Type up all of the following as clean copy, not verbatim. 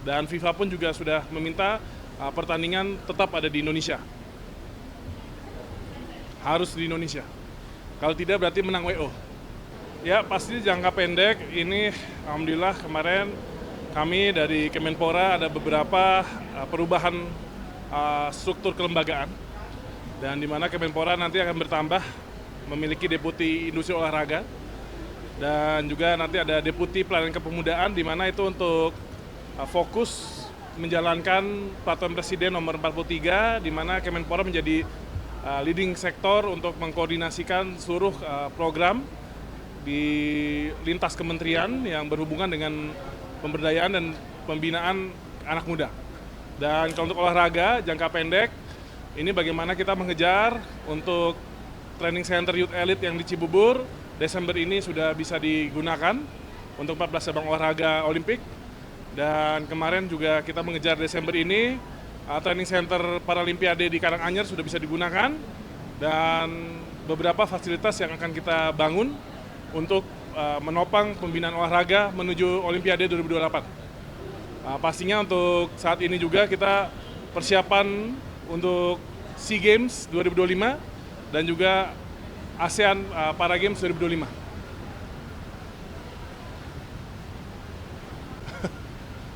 Dan FIFA pun juga sudah meminta pertandingan tetap ada di Indonesia. Harus di Indonesia. Kalau tidak berarti menang WO. Ya pasti jangka pendek ini alhamdulillah kemarin kami dari Kemenpora ada beberapa perubahan struktur kelembagaan. Dan di mana Kemenpora nanti akan bertambah memiliki Deputi Industri Olahraga dan juga nanti ada Deputi Pelayanan Kepemudaan di mana itu untuk fokus menjalankan Peraturan Presiden nomor 43 di mana Kemenpora menjadi leading sektor untuk mengkoordinasikan seluruh program di lintas kementerian yang berhubungan dengan pemberdayaan dan pembinaan anak muda. Dan kalau untuk olahraga jangka pendek, ini bagaimana kita mengejar untuk training center Youth Elite yang di Cibubur, Desember ini sudah bisa digunakan untuk 14 cabang olahraga Olimpik. Dan kemarin juga kita mengejar Desember ini, training center Paralimpiade di Karanganyar sudah bisa digunakan. Dan beberapa fasilitas yang akan kita bangun untuk menopang pembinaan olahraga menuju Olimpiade 2028. Pastinya untuk saat ini juga kita persiapan untuk SEA Games 2025 dan juga ASEAN Para Games 2025.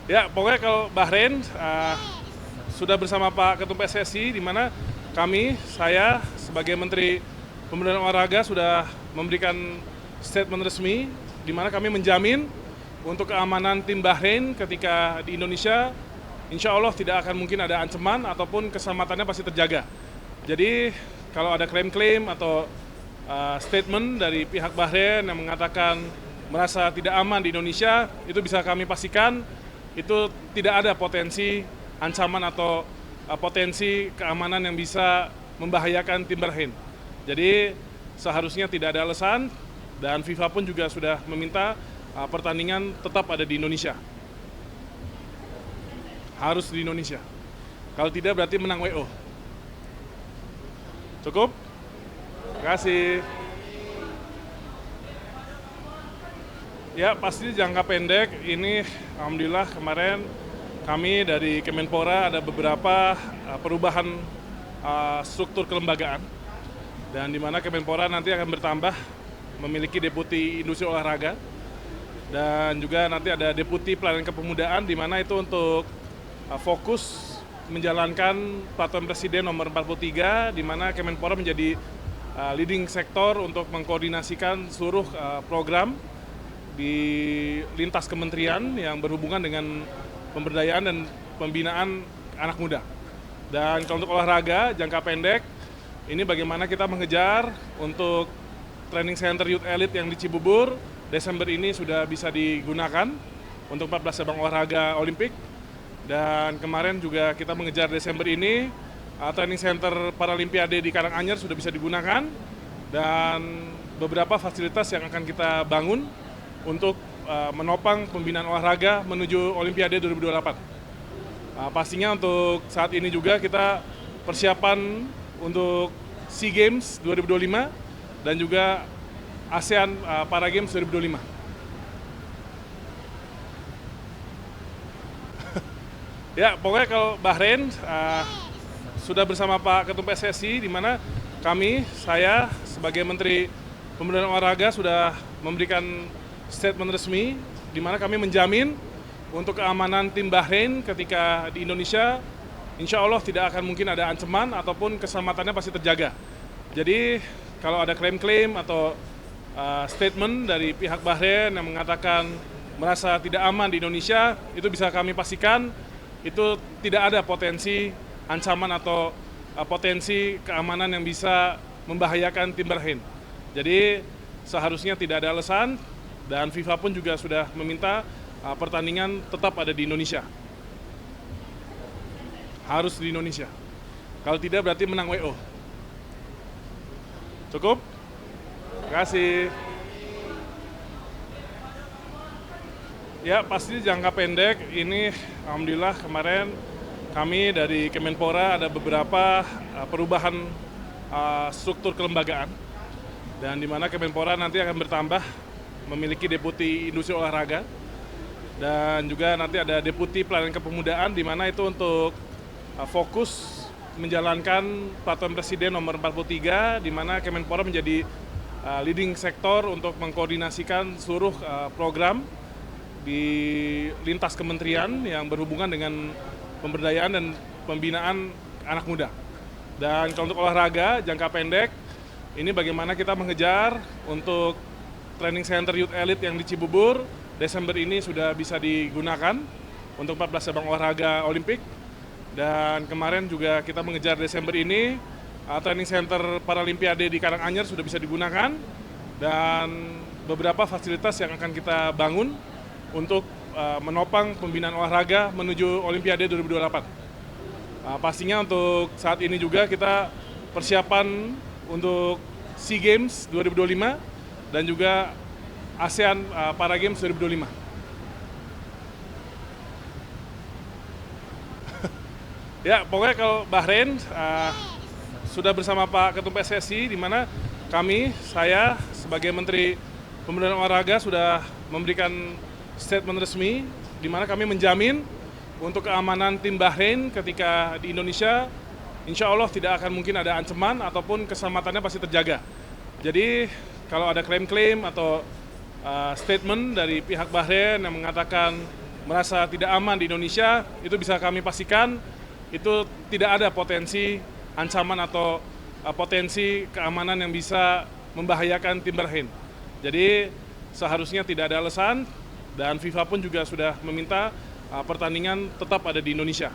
Ya, pokoknya kalau Bahrain sudah bersama Pak Ketum PSSI di mana saya sebagai Menteri Pemberdayaan Olahraga sudah memberikan statement resmi di mana kami menjamin untuk keamanan tim Bahrain ketika di Indonesia, insya Allah tidak akan mungkin ada ancaman ataupun keselamatannya pasti terjaga. Jadi kalau ada klaim-klaim atau statement dari pihak Bahrain yang mengatakan merasa tidak aman di Indonesia, itu bisa kami pastikan itu tidak ada potensi ancaman atau potensi keamanan yang bisa membahayakan tim Bahrain. Jadi seharusnya tidak ada alasan dan FIFA pun juga sudah meminta pertandingan tetap ada di Indonesia. Harus di Indonesia. Kalau tidak berarti menang WO. Cukup? Terima kasih. Ya pasti jangka pendek ini alhamdulillah kemarin kami dari Kemenpora ada beberapa perubahan struktur kelembagaan. Dan di mana Kemenpora nanti akan bertambah memiliki Deputi Industri Olahraga dan juga nanti ada Deputi Pelayanan Kepemudaan di mana itu untuk fokus menjalankan Peraturan Presiden nomor 43 di mana Kemenpora menjadi leading sektor untuk mengkoordinasikan seluruh program di lintas kementerian yang berhubungan dengan pemberdayaan dan pembinaan anak muda. Dan kalau untuk olahraga jangka pendek, ini bagaimana kita mengejar untuk training center Youth Elite yang di Cibubur, Desember ini sudah bisa digunakan untuk 14 cabang olahraga Olimpik. Dan kemarin juga kita mengejar Desember ini, training center Paralimpiade di Karanganyar sudah bisa digunakan. Dan beberapa fasilitas yang akan kita bangun untuk menopang pembinaan olahraga menuju Olimpiade 2028. Pastinya untuk saat ini juga kita persiapan untuk SEA Games 2025 dan juga ASEAN Para Games 2025. Ya pokoknya kalau Bahrain sudah bersama Pak Ketum PSSI di mana saya sebagai Menteri Pemberdayaan Olahraga sudah memberikan statement resmi di mana kami menjamin untuk keamanan tim Bahrain ketika di Indonesia, insya Allah tidak akan mungkin ada ancaman ataupun keselamatannya pasti terjaga. Jadi kalau ada klaim-klaim atau statement dari pihak Bahrain yang mengatakan merasa tidak aman di Indonesia, itu bisa kami pastikan itu tidak ada potensi ancaman atau potensi keamanan yang bisa membahayakan tim Bahrain. Jadi seharusnya tidak ada alasan dan FIFA pun juga sudah meminta pertandingan tetap ada di Indonesia. Harus di Indonesia. Kalau tidak berarti menang WO. Cukup? Terima kasih. Ya pasti jangka pendek ini alhamdulillah kemarin kami dari Kemenpora ada beberapa perubahan struktur kelembagaan. Dan di mana Kemenpora nanti akan bertambah memiliki Deputi Industri Olahraga dan juga nanti ada Deputi Pelayanan Kepemudaan di mana itu untuk fokus menjalankan Peraturan Presiden Nomor 43 di mana Kemenpora menjadi leading sektor untuk mengkoordinasikan seluruh program di lintas kementerian yang berhubungan dengan pemberdayaan dan pembinaan anak muda. Dan kalau untuk olahraga jangka pendek, ini bagaimana kita mengejar untuk training center Youth Elite yang di Cibubur, Desember ini sudah bisa digunakan untuk 14 cabang olahraga Olimpik. Dan kemarin juga kita mengejar Desember ini, training center Paralimpiade di Karanganyar sudah bisa digunakan, dan beberapa fasilitas yang akan kita bangun untuk menopang pembinaan olahraga menuju Olimpiade 2028. Pastinya untuk saat ini juga kita persiapan untuk SEA Games 2025 dan juga ASEAN Para Games 2025. Ya, pokoknya kalau Bahrain sudah bersama Pak Ketum PSSI, di mana saya sebagai Menteri Pemberdayaan Olahraga sudah memberikan statement resmi, di mana kami menjamin untuk keamanan tim Bahrain ketika di Indonesia, insya Allah tidak akan mungkin ada ancaman ataupun keselamatannya pasti terjaga. Jadi kalau ada klaim-klaim atau statement dari pihak Bahrain yang mengatakan merasa tidak aman di Indonesia, itu bisa kami pastikan itu tidak ada potensi ancaman atau potensi keamanan yang bisa membahayakan tim Bahrain. Jadi seharusnya tidak ada alasan, dan FIFA pun juga sudah meminta pertandingan tetap ada di Indonesia.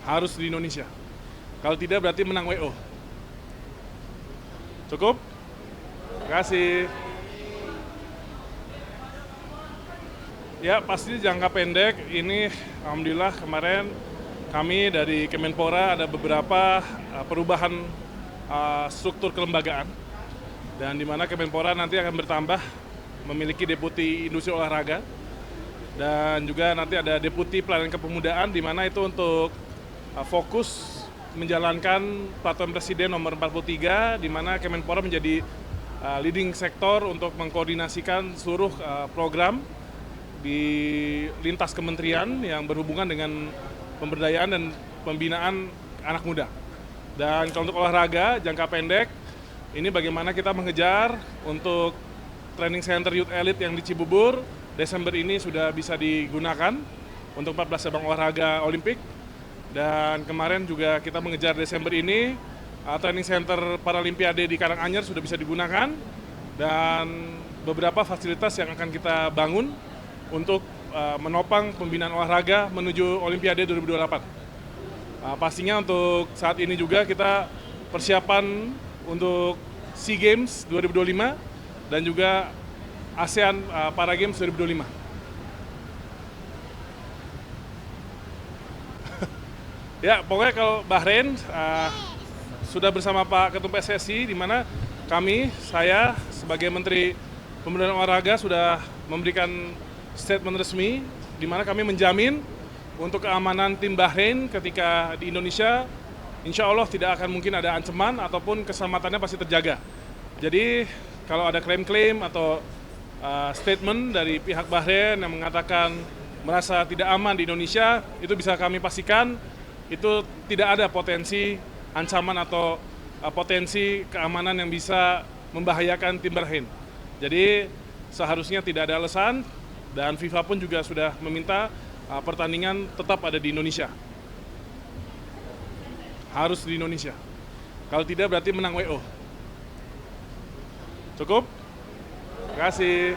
Harus di Indonesia. Kalau tidak berarti menang WO. Cukup? Terima kasih. Ya, pasti jangka pendek ini alhamdulillah kemarin kami dari Kemenpora ada beberapa perubahan struktur kelembagaan, dan di mana Kemenpora nanti akan bertambah memiliki Deputi Industri Olahraga, dan juga nanti ada Deputi Pelayanan Kepemudaan di mana itu untuk fokus menjalankan Peraturan Presiden Nomor 43 di mana Kemenpora menjadi leading sektor untuk mengkoordinasikan seluruh program di lintas kementerian yang berhubungan dengan pemberdayaan dan pembinaan anak muda. Dan kalau untuk olahraga jangka pendek, ini bagaimana kita mengejar untuk training center Youth Elite yang di Cibubur, Desember ini sudah bisa digunakan untuk 14 cabang olahraga Olimpik. Dan kemarin juga kita mengejar Desember ini, training center Paralimpiade di Karanganyar sudah bisa digunakan, dan beberapa fasilitas yang akan kita bangun untuk menopang pembinaan olahraga menuju Olimpiade 2028. Pastinya untuk saat ini juga kita persiapan untuk SEA Games 2025 dan juga ASEAN Para Games 2025. Ya, pokoknya kalau Bahrain sudah bersama Pak Ketum PSSI, di mana saya sebagai Menteri Pemberdayaan Olahraga sudah memberikan statement resmi, di mana kami menjamin untuk keamanan tim Bahrain ketika di Indonesia, insya Allah tidak akan mungkin ada ancaman ataupun keselamatannya pasti terjaga. Jadi kalau ada klaim-klaim atau statement dari pihak Bahrain yang mengatakan merasa tidak aman di Indonesia, itu bisa kami pastikan itu tidak ada potensi ancaman atau potensi keamanan yang bisa membahayakan tim Bahrain. Jadi seharusnya tidak ada alasan, dan FIFA pun juga sudah meminta pertandingan tetap ada di Indonesia. Harus di Indonesia. Kalau tidak berarti menang WO. Cukup? Terima kasih.